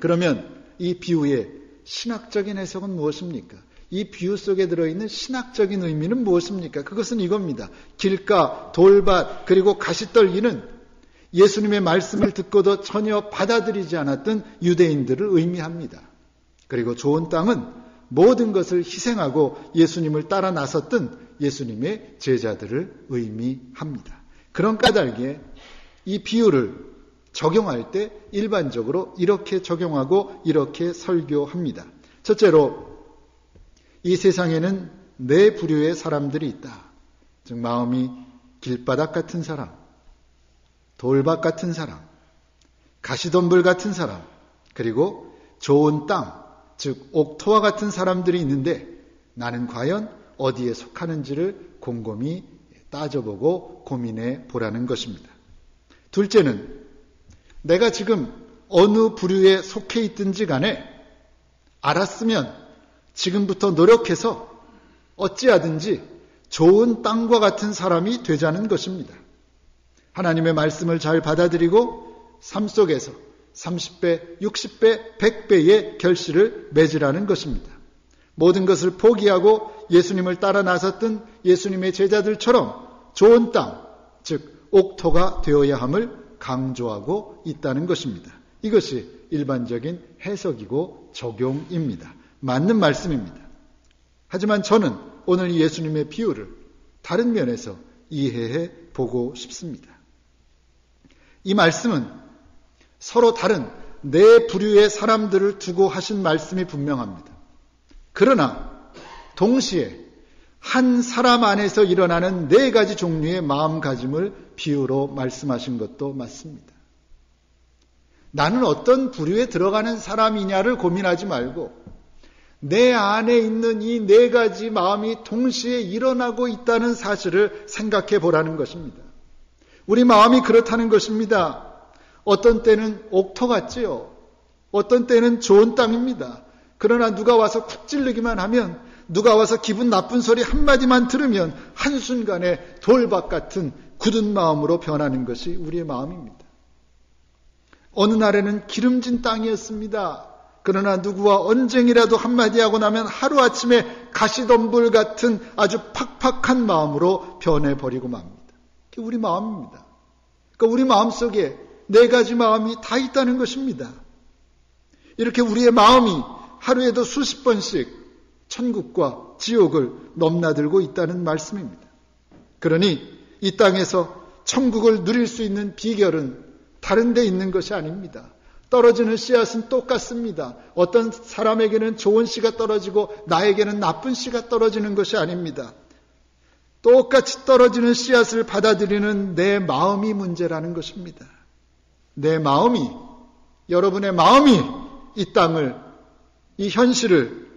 그러면 이 비유의 신학적인 해석은 무엇입니까? 이 비유 속에 들어있는 신학적인 의미는 무엇입니까? 그것은 이겁니다. 길가, 돌밭, 그리고 가시떨기는 예수님의 말씀을 듣고도 전혀 받아들이지 않았던 유대인들을 의미합니다. 그리고 좋은 땅은 모든 것을 희생하고 예수님을 따라 나섰던 예수님의 제자들을 의미합니다. 그런 까닭에 이 비유를 적용할 때 일반적으로 이렇게 적용하고 이렇게 설교합니다. 첫째로, 이 세상에는 네 부류의 사람들이 있다. 즉 마음이 길바닥 같은 사람, 돌밭 같은 사람, 가시덤불 같은 사람, 그리고 좋은 땅, 즉 옥토와 같은 사람들이 있는데 나는 과연 어디에 속하는지를 곰곰이 따져보고 고민해 보라는 것입니다. 둘째는 내가 지금 어느 부류에 속해 있든지 간에 알았으면 지금부터 노력해서 어찌하든지 좋은 땅과 같은 사람이 되자는 것입니다. 하나님의 말씀을 잘 받아들이고 삶 속에서 30배, 60배, 100배의 결실을 맺으라는 것입니다. 모든 것을 포기하고 예수님을 따라 나섰던 예수님의 제자들처럼 좋은 땅, 즉 옥토가 되어야 함을 강조하고 있다는 것입니다. 이것이 일반적인 해석이고 적용입니다. 맞는 말씀입니다. 하지만 저는 오늘 예수님의 비유를 다른 면에서 이해해 보고 싶습니다. 이 말씀은 서로 다른 네 부류의 사람들을 두고 하신 말씀이 분명합니다. 그러나 동시에 한 사람 안에서 일어나는 네 가지 종류의 마음가짐을 비유로 말씀하신 것도 맞습니다. 나는 어떤 부류에 들어가는 사람이냐를 고민하지 말고 내 안에 있는 이 네 가지 마음이 동시에 일어나고 있다는 사실을 생각해 보라는 것입니다. 우리 마음이 그렇다는 것입니다. 어떤 때는 옥토 같지요. 어떤 때는 좋은 땅입니다. 그러나 누가 와서 쿡 찔르기만 하면, 누가 와서 기분 나쁜 소리 한마디만 들으면 한순간에 돌밭 같은 굳은 마음으로 변하는 것이 우리의 마음입니다. 어느 날에는 기름진 땅이었습니다. 그러나 누구와 언쟁이라도 한마디 하고 나면 하루아침에 가시덤불 같은 아주 팍팍한 마음으로 변해버리고 맙니다. 그게 우리 마음입니다. 그러니까 우리 마음속에 네 가지 마음이 다 있다는 것입니다. 이렇게 우리의 마음이 하루에도 수십 번씩 천국과 지옥을 넘나들고 있다는 말씀입니다. 그러니 이 땅에서 천국을 누릴 수 있는 비결은 다른 데 있는 것이 아닙니다. 떨어지는 씨앗은 똑같습니다. 어떤 사람에게는 좋은 씨가 떨어지고 나에게는 나쁜 씨가 떨어지는 것이 아닙니다. 똑같이 떨어지는 씨앗을 받아들이는 내 마음이 문제라는 것입니다. 내 마음이, 여러분의 마음이 이 땅을, 이 현실을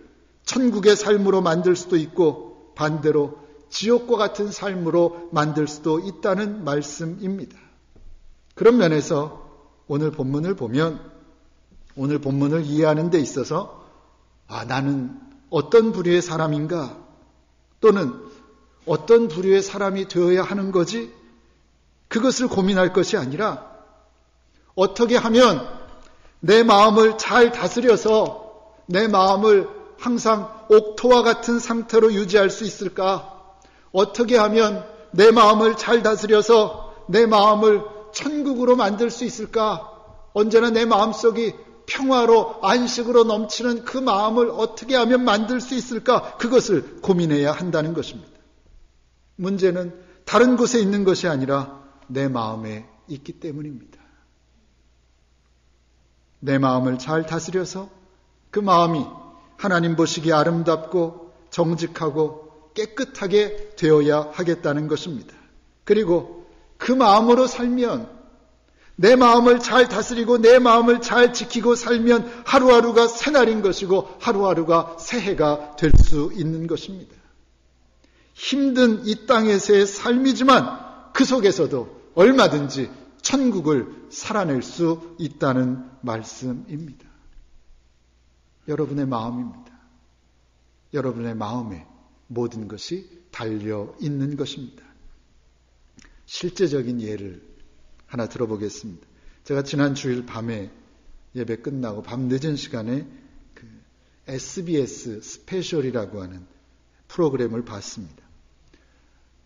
천국의 삶으로 만들 수도 있고 반대로 지옥과 같은 삶으로 만들 수도 있다는 말씀입니다. 그런 면에서 오늘 본문을 보면, 오늘 본문을 이해하는 데 있어서 나는 어떤 부류의 사람인가, 또는 어떤 부류의 사람이 되어야 하는 거지, 그것을 고민할 것이 아니라 어떻게 하면 내 마음을 잘 다스려서 내 마음을 항상 옥토와 같은 상태로 유지할 수 있을까? 어떻게 하면 내 마음을 잘 다스려서 내 마음을 천국으로 만들 수 있을까? 언제나 내 마음속이 평화로 안식으로 넘치는 그 마음을 어떻게 하면 만들 수 있을까? 그것을 고민해야 한다는 것입니다. 문제는 다른 곳에 있는 것이 아니라 내 마음에 있기 때문입니다. 내 마음을 잘 다스려서 그 마음이 하나님 보시기에 아름답고 정직하고 깨끗하게 되어야 하겠다는 것입니다. 그리고 그 마음으로 살면, 내 마음을 잘 다스리고 내 마음을 잘 지키고 살면 하루하루가 새날인 것이고 하루하루가 새해가 될 수 있는 것입니다. 힘든 이 땅에서의 삶이지만 그 속에서도 얼마든지 천국을 살아낼 수 있다는 말씀입니다. 여러분의 마음입니다. 여러분의 마음에 모든 것이 달려 있는 것입니다. 실제적인 예를 하나 들어보겠습니다. 제가 지난 주일 밤에 예배 끝나고 밤 늦은 시간에 그 SBS 스페셜이라고 하는 프로그램을 봤습니다.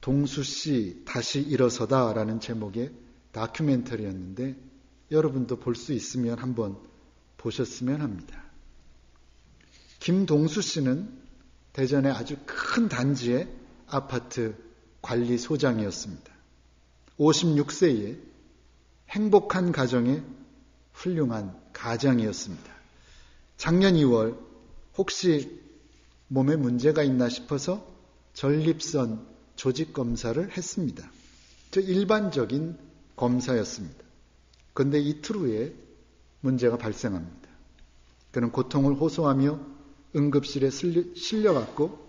동수씨 다시 일어서다라는 제목의 다큐멘터리였는데 여러분도 볼 수 있으면 한번 보셨으면 합니다. 김동수 씨는 대전의 아주 큰 단지의 아파트 관리소장이었습니다. 56세에 행복한 가정의 훌륭한 가장이었습니다. 작년 2월 혹시 몸에 문제가 있나 싶어서 전립선 조직 검사를 했습니다. 저 일반적인 검사였습니다. 그런데 이틀 후에 문제가 발생합니다. 그는 고통을 호소하며 응급실에 실려갔고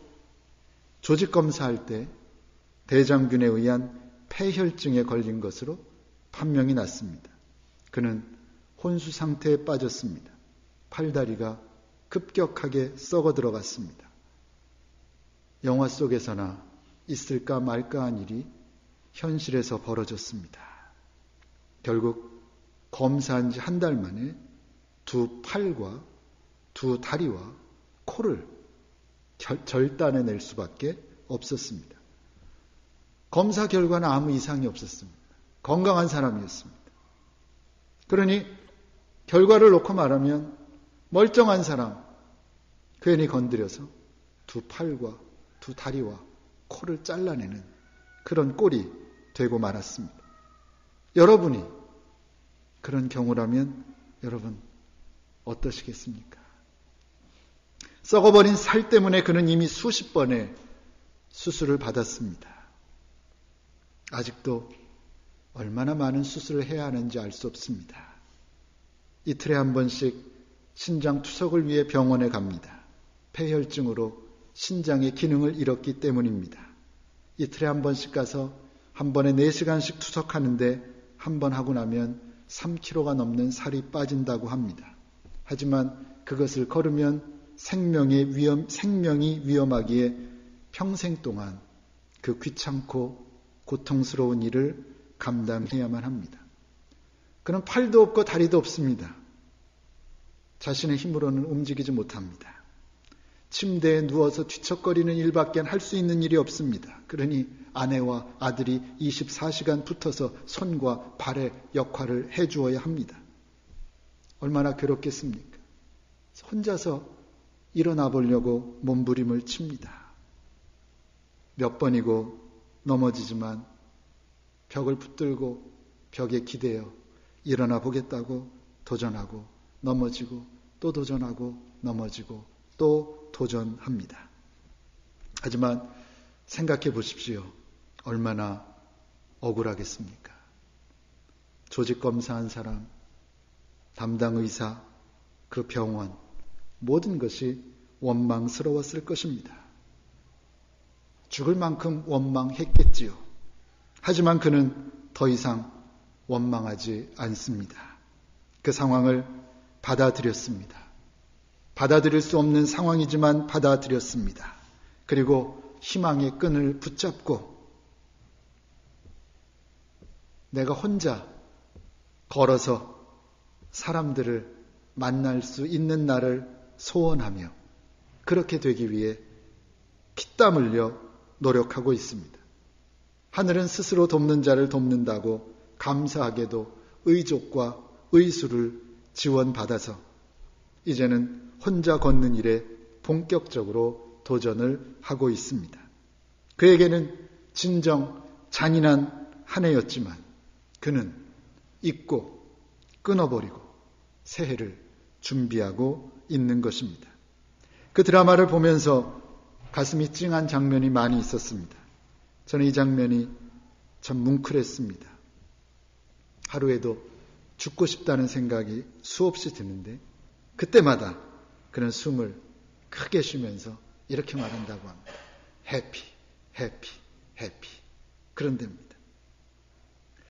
조직 검사할 때 대장균에 의한 폐혈증에 걸린 것으로 판명이 났습니다. 그는 혼수 상태에 빠졌습니다. 팔다리가 급격하게 썩어 들어갔습니다. 영화 속에서나 있을까 말까한 일이 현실에서 벌어졌습니다. 결국 검사한 지 한 달 만에 두 팔과 두 다리와 코를 절단해낼 수밖에 없었습니다. 검사 결과는 아무 이상이 없었습니다. 건강한 사람이었습니다. 그러니 결과를 놓고 말하면 멀쩡한 사람 괜히 건드려서 두 팔과 두 다리와 코를 잘라내는 그런 꼴이 되고 말았습니다. 여러분이 그런 경우라면 여러분 어떠시겠습니까? 썩어버린 살 때문에 그는 이미 수십 번의 수술을 받았습니다. 아직도 얼마나 많은 수술을 해야 하는지 알 수 없습니다. 이틀에 한 번씩 신장 투석을 위해 병원에 갑니다. 폐혈증으로 신장의 기능을 잃었기 때문입니다. 이틀에 한 번씩 가서 한 번에 4시간씩 투석하는데 한 번 하고 나면 3kg가 넘는 살이 빠진다고 합니다. 하지만 그것을 걸으면 생명이 위험하기에 평생 동안 그 귀찮고 고통스러운 일을 감당해야만 합니다. 그는 팔도 없고 다리도 없습니다. 자신의 힘으로는 움직이지 못합니다. 침대에 누워서 뒤척거리는 일밖에 할 수 있는 일이 없습니다. 그러니 아내와 아들이 24시간 붙어서 손과 발의 역할을 해주어야 합니다. 얼마나 괴롭겠습니까? 혼자서 일어나 보려고 몸부림을 칩니다. 몇 번이고 넘어지지만 벽을 붙들고 벽에 기대어 일어나 보겠다고 도전하고 넘어지고 또 도전하고 넘어지고 또 도전합니다. 하지만 생각해 보십시오. 얼마나 억울하겠습니까? 조직 검사한 사람, 담당 의사, 그 병원, 모든 것이 원망스러웠을 것입니다. 죽을 만큼 원망했겠지요. 하지만 그는 더 이상 원망하지 않습니다. 그 상황을 받아들였습니다. 받아들일 수 없는 상황이지만 받아들였습니다. 그리고 희망의 끈을 붙잡고 내가 혼자 걸어서 사람들을 만날 수 있는 날을 소원하며 그렇게 되기 위해 피땀 흘려 노력하고 있습니다. 하늘은 스스로 돕는 자를 돕는다고 감사하게도 의족과 의수를 지원받아서 이제는 혼자 걷는 일에 본격적으로 도전을 하고 있습니다. 그에게는 진정 잔인한 한 해였지만 그는 잊고 끊어버리고 새해를 준비하고 있는 것입니다. 그 드라마를 보면서 가슴이 찡한 장면이 많이 있었습니다. 저는 이 장면이 참 뭉클했습니다. 하루에도 죽고 싶다는 생각이 수없이 드는데 그때마다 그는 숨을 크게 쉬면서 이렇게 말한다고 합니다. 해피, 해피, 해피. 그런답니다.